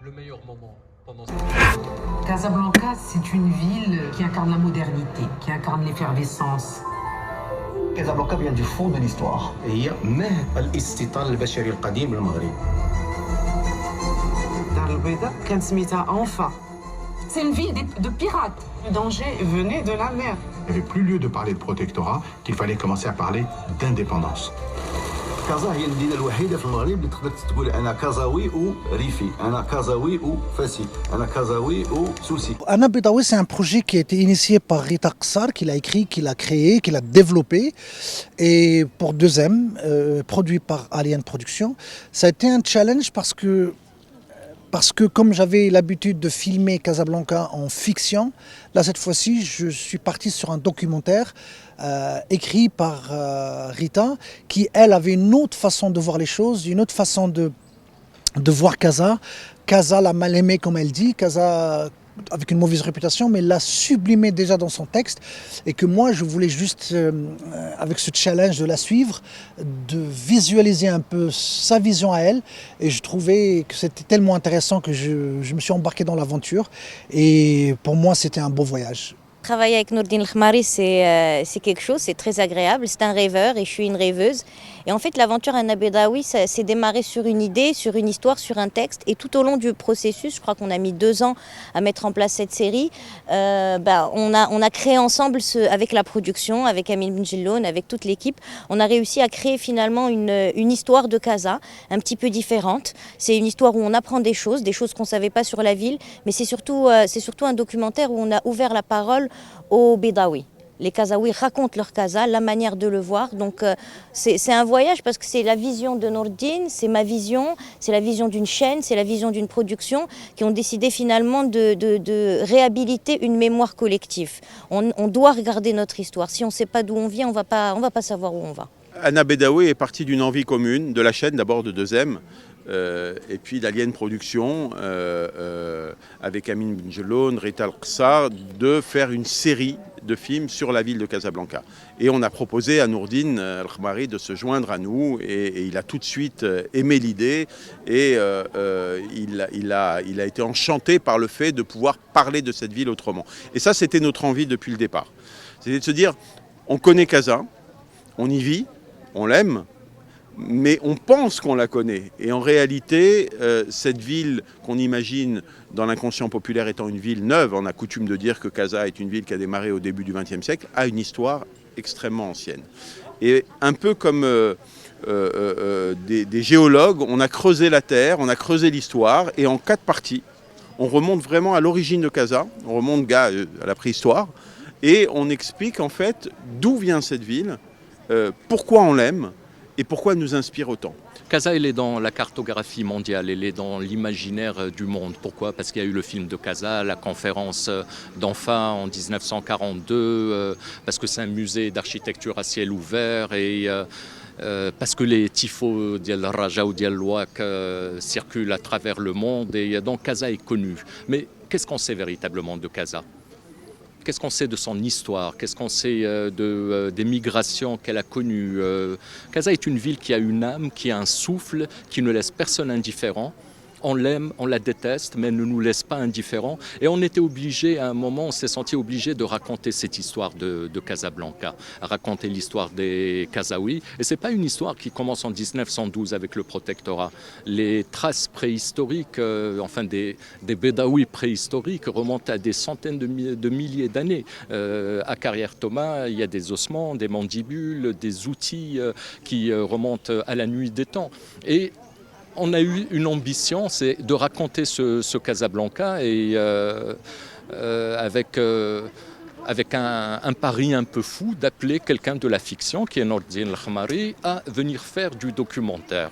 le meilleur moment pendant cette... Casablanca, c'est une ville qui incarne la modernité, qui incarne l'effervescence. Casablanca vient du fond de l'histoire. هي مهد الاستيطان البشري القديم للمغرب. Dar el Beida, كان سميتها enfin. C'est une ville de pirates. Le danger venait de la mer. Il n'y avait plus lieu de parler de protectorat, qu'il fallait commencer à parler d'indépendance. كازا هي المدينة الوحيدة في المغرب اللي تقدر تقول أنا كازاوي وريفي، أنا كازاوي وفاسي، أنا كازاوي وسوسي. Anna Bedawi, c'est un projet qui a été initié par Rita Qsar, qu'il a écrit, qu'il a créé, qu'il a développé, et pour 2M, produit par Alien Productions. Ça a été un challenge parce que comme j'avais l'habitude de filmer Casablanca en fiction, là cette fois-ci je suis parti sur un documentaire écrit par Rita, qui elle avait une autre façon de voir les choses, une autre façon de voir Casa. Casa l'a mal aimé comme elle dit, Casa avec une mauvaise réputation, mais l'a sublimé déjà dans son texte, et que moi je voulais juste, avec ce challenge de la suivre, de visualiser un peu sa vision à elle, et je trouvais que c'était tellement intéressant que je me suis embarqué dans l'aventure, et pour moi c'était un beau voyage. Travailler avec Nourdine El Khmari, c'est quelque chose, c'est très agréable. C'est un rêveur et je suis une rêveuse. Et en fait, l'aventure Anna Bedawi, ça s'est démarré sur une idée, sur une histoire, sur un texte. Et tout au long du processus, je crois qu'on a mis 2 ans à mettre en place cette série, on a créé ensemble, avec la production, avec Amin Benjelloun, avec toute l'équipe, on a réussi à créer finalement une histoire de Casa, un petit peu différente. C'est une histoire où on apprend des choses qu'on ne savait pas sur la ville. Mais c'est surtout un documentaire où on a ouvert la parole aux Bédaouis. Les Kazaouis racontent leur Casa, la manière de le voir. Donc c'est un voyage parce que c'est la vision de Nourdine, c'est ma vision, c'est la vision d'une chaîne, c'est la vision d'une production qui ont décidé finalement de réhabiliter une mémoire collective. On doit regarder notre histoire. Si on ne sait pas d'où on vient, on va pas savoir où on va. Anna Bedawi est partie d'une envie commune, de la chaîne d'abord de 2M, et puis d'Alien Productions, avec Amin Benjelloun, Rita Qsar, de faire une série de films sur la ville de Casablanca. Et on a proposé à Nourdine El Khmari de se joindre à nous, et il a tout de suite aimé l'idée, et il a été enchanté par le fait de pouvoir parler de cette ville autrement. Et ça, c'était notre envie depuis le départ. C'était de se dire, on connaît Casa, on y vit, on l'aime, mais on pense qu'on la connaît. Et en réalité, cette ville qu'on imagine dans l'inconscient populaire étant une ville neuve, on a coutume de dire que Casa est une ville qui a démarré au début du XXe siècle, a une histoire extrêmement ancienne. Et un peu comme des géologues, on a creusé la terre, on a creusé l'histoire, et en 4 parties, on remonte vraiment à l'origine de Casa, on remonte à la préhistoire, et on explique en fait d'où vient cette ville, pourquoi on l'aime, et pourquoi elle nous inspire autant. Casa, elle est dans la cartographie mondiale, elle est dans l'imaginaire du monde. Pourquoi? Parce qu'il y a eu le film de Casa, la conférence d'Anfa en 1942, parce que c'est un musée d'architecture à ciel ouvert, et parce que les tifos d'El Raja ou d'El Louak circulent à travers le monde, et donc Casa est connu. Mais qu'est-ce qu'on sait véritablement de Casa? Qu'est-ce qu'on sait de son histoire? Qu'est-ce qu'on sait des migrations qu'elle a connues? Casa est une ville qui a une âme, qui a un souffle, qui ne laisse personne indifférent. On l'aime, on la déteste, mais elle ne nous laisse pas indifférents. Et on était obligé, à un moment, on s'est senti obligé de raconter cette histoire de Casablanca, raconter l'histoire des Kazaouis. Et ce n'est pas une histoire qui commence en 1912 avec le protectorat. Les traces préhistoriques, des Bédaouis préhistoriques remontent à des centaines de milliers d'années. À Carrière-Thomas, il y a des ossements, des mandibules, des outils qui remontent à la nuit des temps. Et on a eu une ambition, c'est de raconter ce Casablanca, et avec un pari un peu fou d'appeler quelqu'un de la fiction, qui est Nourdine El Khmari, à venir faire du documentaire.